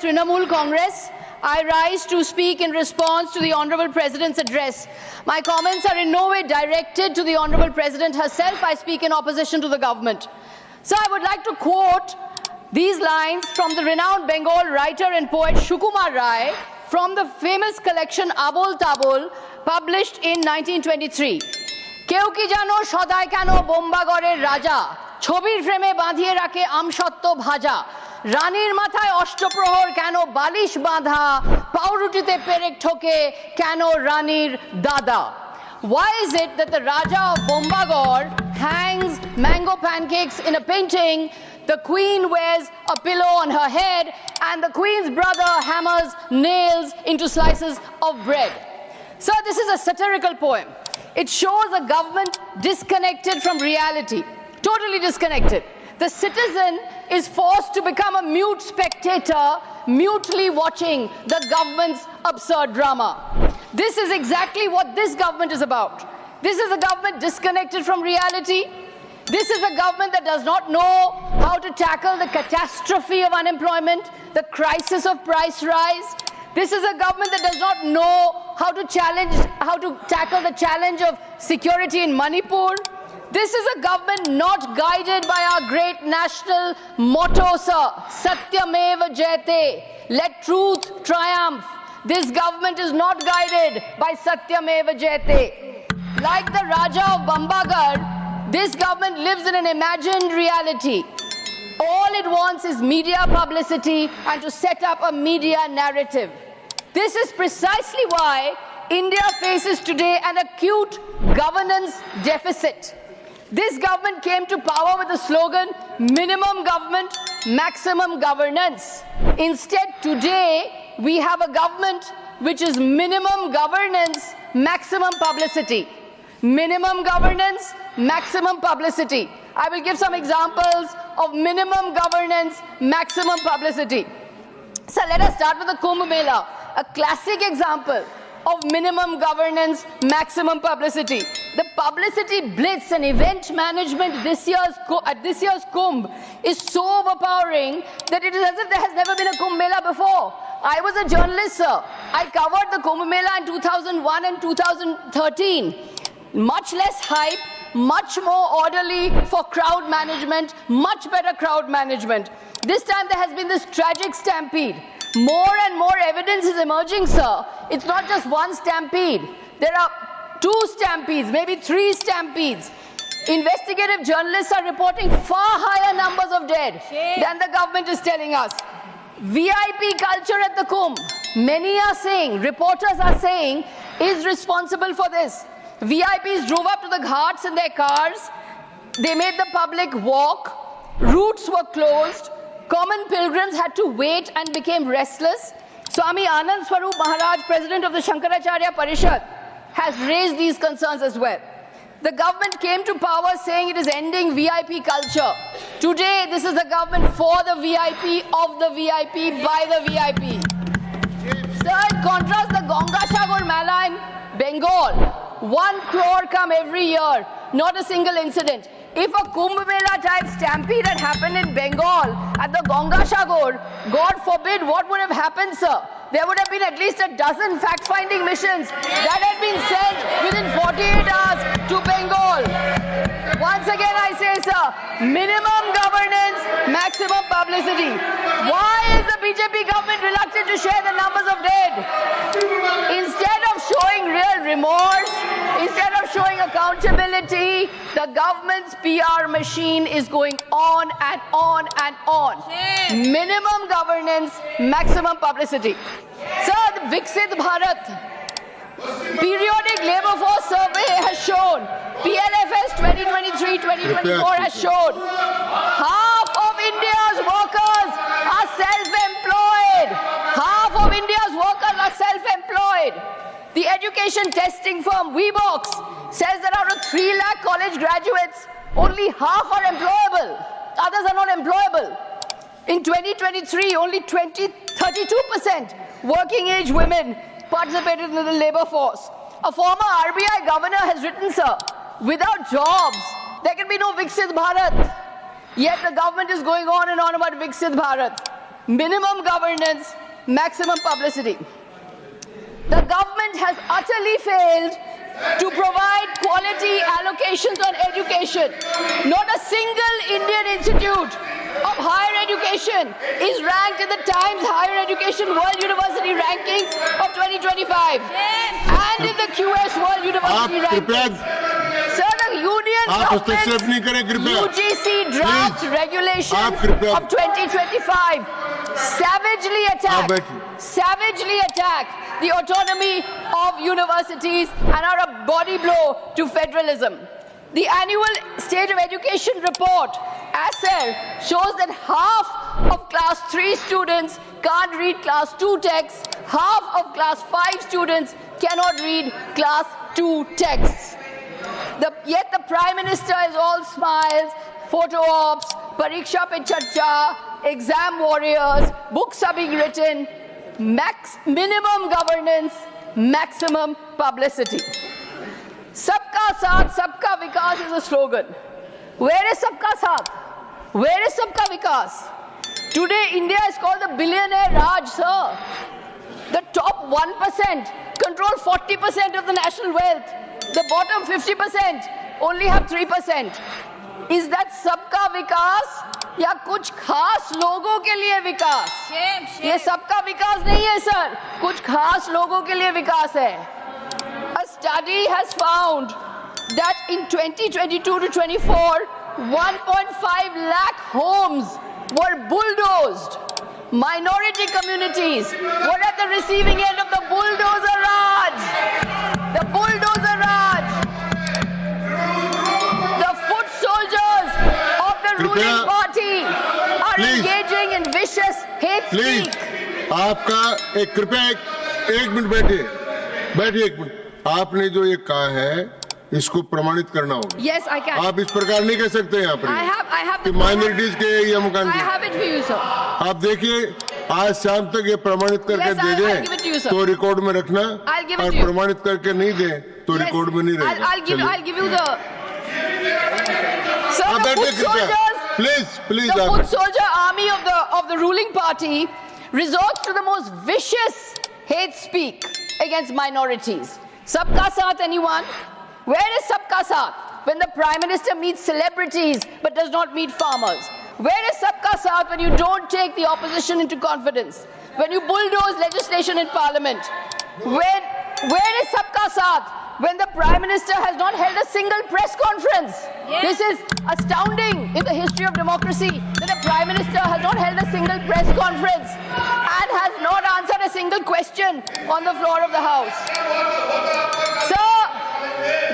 Trinamool Congress, I rise to speak in response to the Honourable President's address. My comments are in no way directed to the Honourable President herself. I speak in opposition to the government. So I would like to quote these lines from the renowned Bengal writer and poet Sukumar Rai from the famous collection Abol Tabol, published in 1923. কেউ কি জানো সদাই কেন বোম্বাগড়ের রাজা ছবির ফ্রেমে বাঁধিয়ে রাখে আমসত্ত্ব ভাজা রানীর মাথায় অষ্টপ্রহর কেন বালিশ বাঁধা পাউরুটিতে পেরেক ঠোকে কেন রানীর দাদা Why is it that the Raja of Bombagor hangs mango pancakes in a painting, the Queen wears a pillow on her head, and the Queen's brother hammers nails into slices of bread? So this is a satirical poem. It shows a government disconnected from reality, totally disconnected. The citizen is forced to become a mute spectator, mutely watching the government's absurd drama. This is exactly what this government is about. This is a government disconnected from reality. This is a government that does not know how to tackle the catastrophe of unemployment, the crisis of price rise. This is a government that does not know how to tackle the challenge of security in Manipur. This is a government not guided by our great national motto, sir, Satyameva Jayate, let truth triumph. This government is not guided by Satyameva Jayate. Like the Raja of Bambagar, this government lives in an imagined reality. All it wants is media publicity and to set up a media narrative. This is precisely why India faces today an acute governance deficit. This government came to power with the slogan, minimum government, maximum governance. Instead, today, we have a government which is minimum governance, maximum publicity. Minimum governance, maximum publicity. I will give some examples of minimum governance, maximum publicity. So let us start with the Kumbh Mela, a classic example of minimum governance, maximum publicity. The publicity blitz and event management at this year's Kumbh is so overpowering that it is as if there has never been a Kumbh Mela before. I was a journalist, sir. I covered the Kumbh Mela in 2001 and 2013. Much less hype, much more orderly for crowd management, much better crowd management. This time there has been this tragic stampede. More and more evidence is emerging, sir. It's not just one stampede. There are 2 stampedes, maybe 3 stampedes. Investigative journalists are reporting far higher numbers of dead than the government is telling us. VIP culture at the Kumbh, many are saying, reporters are saying, is responsible for this. VIPs drove up to the ghats in their cars. They made the public walk. Routes were closed. Common pilgrims had to wait and became restless. Swami Anand Swarup Maharaj, president of the Shankaracharya Parishad, has raised these concerns as well. The government came to power saying it is ending VIP culture. Today, this is the government for the VIP, of the VIP, by the VIP. Sir, in contrast, the Gangasagar Mela in Bengal, 1 crore come every year, not a single incident. If a Kumbh Mela type stampede had happened in Bengal at the Gangasagar, God forbid, what would have happened, sir? There would have been at least a dozen fact-finding missions that had been sent within 48 hours to Bengal. Once again, I say, sir, minimum governance, maximum publicity. Why is the BJP government reluctant to share the numbers of dead? Instead of showing real remorse, instead of showing accountability, the government's PR machine is going on and on and on. Minimum governance, maximum publicity. Sir, the Viksit Bharat periodic labor force survey has shown, PLFS 2023-2024 has shown, half of India's workers are self-employed. Half of India's workers are self-employed. The education testing firm Weebox says that out of 3 lakh college graduates, only half are employable. Others are not employable. In 2023, only 32% working age women participated in the labor force. A former RBI governor has written, sir, without jobs, there can be no Viksit Bharat. Yet the government is going on and on about Viksit Bharat. minimum governance, maximum publicity. The government has utterly failed to provide quality allocations on education. Not a single Indian institute of higher education is ranked in the Times Higher Education World University Rankings of 2025 and in the QS World University Rankings. Sir, the Union government's UGC draft regulations of 2025 savagely attack the autonomy of universities and are a body blow to federalism. The annual State of Education report, ASER, shows that half of class 3 students can't read class 2 texts, half of class 5 students cannot read class 2 texts. Yet the Prime Minister is all smiles, photo ops, pariksha pe charcha, exam warriors, books are being written, minimum governance, maximum publicity. Sabka Saath, Sabka Vikas is a slogan. Where is Sabka Saath? Where is Sabka Vikas? Today, India is called the billionaire Raj, sir. The top 1% control 40% of the national wealth. The bottom 50% only have 3%. Is that Sabka Vikas? या कुछ खास लोगों के लिए विकास? ये सबका विकास नहीं है सर, कुछ खास लोगों के लिए विकास है. A study has found that in 2022 to 24, 1.5 lakh homes were bulldozed. Minority communities were at the receiving end of the bulldozer Raj. The bulldozer Raj. The foot soldiers of the ruling party are engaging in vicious hate speech. आपका कृपया एक minute बैठिए एक minute. आपने जो ये कहा है इसको प्रमाणित करना होगा. Yes, I can. आप इस प्रकार नहीं कह सकते यहाँ पर. I have the माइनॉरिटीज के ये मकान. I have it for you, sir. आप देखिए आज शाम तक ये प्रमाणित करके दे दें तो रिकॉर्ड में रखना, और प्रमाणित करके नहीं दें तो रिकॉर्ड में नहीं रहेगा. I'll give you the. Sir, the foot soldiers, please. The foot soldier army of the ruling party resorts to the most vicious hate speak against minorities. Sabka Saath, anyone? Where is Sabka Saath when the Prime Minister meets celebrities but does not meet farmers? Where is Sabka Saath when you don't take the opposition into confidence? When you bulldoze legislation in Parliament? Where is Sabka Saath when the Prime Minister has not held a single press conference? Yes. This is astounding in the history of democracy that a Prime Minister has not held a single press conference and has not answered a single question on the floor of the House. Sir,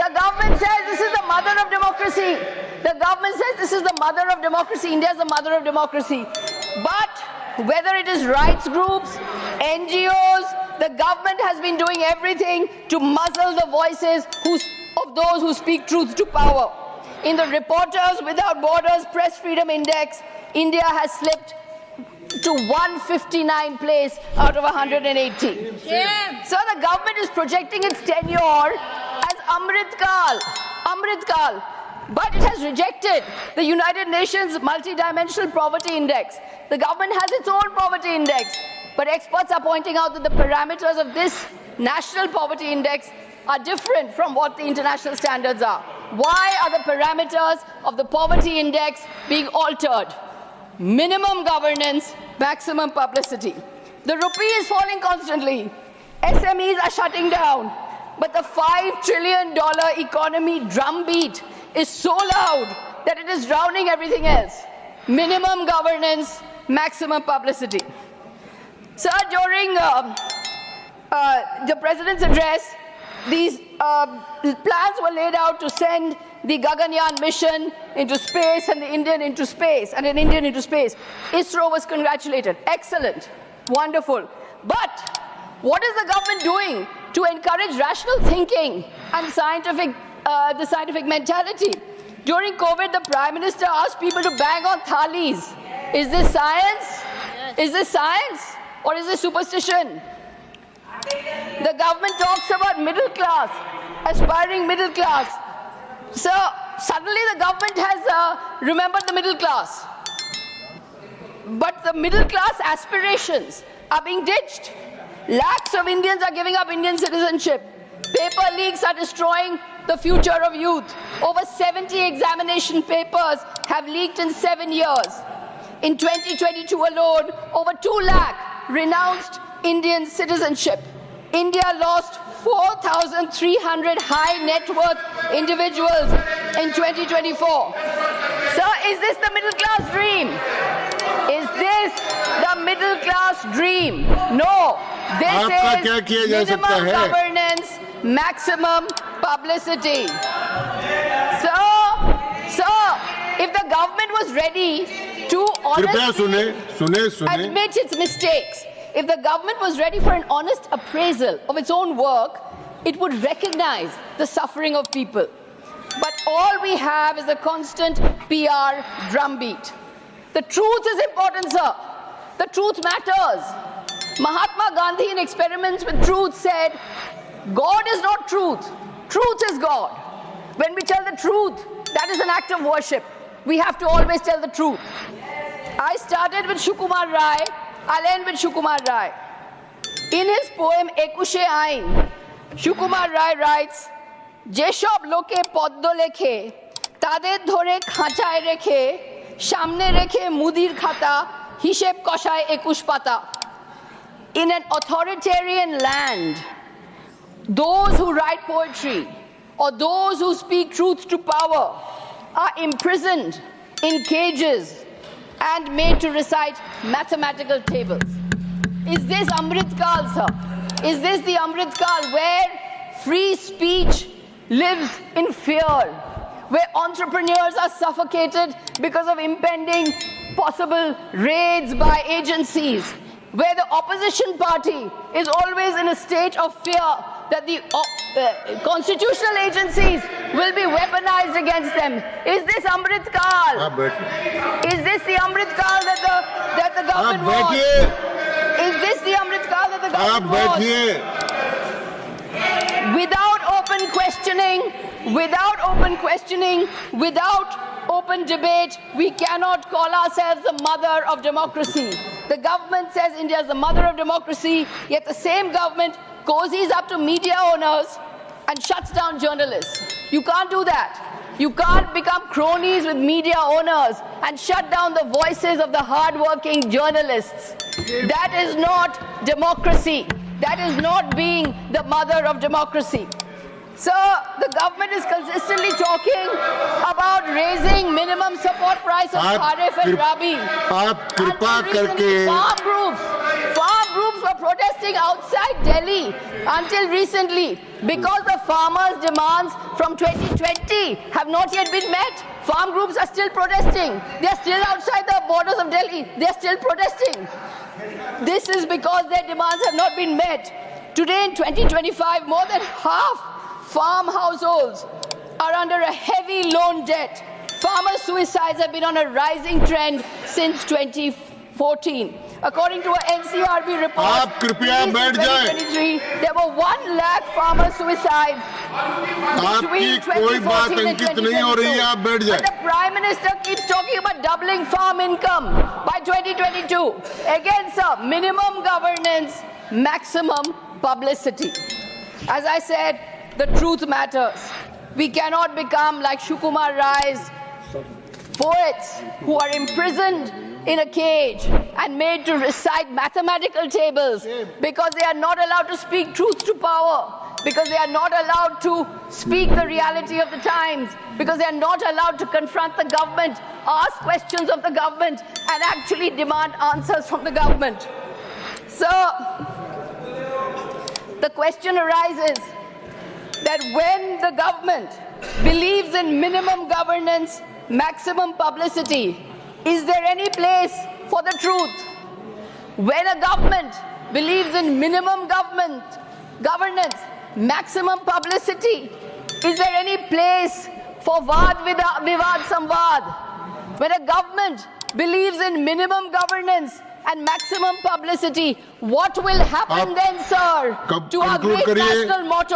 the government says this is the mother of democracy. The government says this is the mother of democracy. India is the mother of democracy. But whether it is rights groups, NGOs, the government has been doing everything to muzzle the voices of those who speak truth to power. In the Reporters Without Borders Press Freedom Index, India has slipped to 159 place out of 180. Yeah. So the government is projecting its tenure as Amrit Kal, but it has rejected the United Nations Multidimensional Poverty Index. The government has its own poverty index, but experts are pointing out that the parameters of this national poverty index are different from what the international standards are. Why are the parameters of the poverty index being altered? Minimum governance, maximum publicity. The rupee is falling constantly. SMEs are shutting down. But the $5 trillion economy drumbeat is so loud that it is drowning everything else. Minimum governance, maximum publicity. Sir, during the President's address, these plans were laid out to send the Gaganyaan mission into space and the Indian into space, and an Indian into space. ISRO was congratulated. Excellent. Wonderful. But what is the government doing to encourage rational thinking and the scientific mentality? During COVID, the Prime Minister asked people to bang on thalis. Is this science? Yes. Is this science? Or is this superstition? The government talks about middle class, aspiring middle class. So suddenly the government has remembered the middle class. But the middle class aspirations are being ditched. Lakhs of Indians are giving up Indian citizenship. Paper leaks are destroying the future of youth. Over 70 examination papers have leaked in 7 years. In 2022 alone, over 2 lakh renounced Indian citizenship. India lost 4,300 high net worth individuals in 2024. Sir, is this the middle class dream? Is this the middle class dream? No. This is minimum governance, maximum publicity. So, if the government was ready to honestly admit its mistakes, if the government was ready for an honest appraisal of its own work, it would recognize the suffering of people. But all we have is a constant PR drumbeat. The truth is important, sir. The truth matters. Mahatma Gandhi, in Experiments with Truth, said, God is not truth. Truth is God. When we tell the truth, that is an act of worship. We have to always tell the truth. I started with Sukumar Rai. I'll end with Sukumar Rai. In his poem Ekushe Ain, Sukumar Rai writes, Jeshob loke poddo lekhe, tader dhore khachaye rekhe, shamne rekhe mudir khata, hisheb koshaye ekush pata. In an authoritarian land, those who write poetry or those who speak truth to power are imprisoned in cages and made to recite mathematical tables. Is this Amrit Kal, sir? Is this the Amrit Kal where free speech lives in fear, where entrepreneurs are suffocated because of impending possible raids by agencies, where the opposition party is always in a state of fear that the constitutional agencies will be weaponized against them? Is this Amrit Kal? Is this the Amrit Kal that the government wants? Is this the Amrit Kal that the government wants? Without open debate, we cannot call ourselves the mother of democracy. The government says India is the mother of democracy, yet the same government cozies up to media owners and shuts down journalists. You can't do that. You can't become cronies with media owners and shut down the voices of the hard-working journalists. That is not democracy. That is not being the mother of democracy. Sir, the government is consistently talking about raising minimum support price of Kharif and Rabi. Farm groups were protesting outside Delhi until recently because the farmers' demands from 2020 have not yet been met. Farm groups are still protesting. They are still outside the borders of Delhi. They are still protesting. This is because their demands have not been met. Today in 2025, more than half farm households are under a heavy loan debt. Farmer suicides have been on a rising trend since 2014. According to an NCRB report, in 2023, there were 1 lakh farmer suicides between 2014 and 2022. And the Prime Minister keeps talking about doubling farm income by 2022. Again, sir, minimum governance, maximum publicity. As I said, the truth matters. We cannot become like Sukumar Rai's poets who are imprisoned in a cage and made to recite mathematical tables because they are not allowed to speak truth to power, because they are not allowed to speak the reality of the times, because they are not allowed to confront the government, ask questions of the government, and actually demand answers from the government. So, the question arises that when the government believes in minimum governance, maximum publicity, is there any place for the truth? When a government believes in minimum governance, maximum publicity, is there any place for Vivad Samvad? When a government believes in minimum governance and maximum publicity, what will happen then, sir, to our great national motto?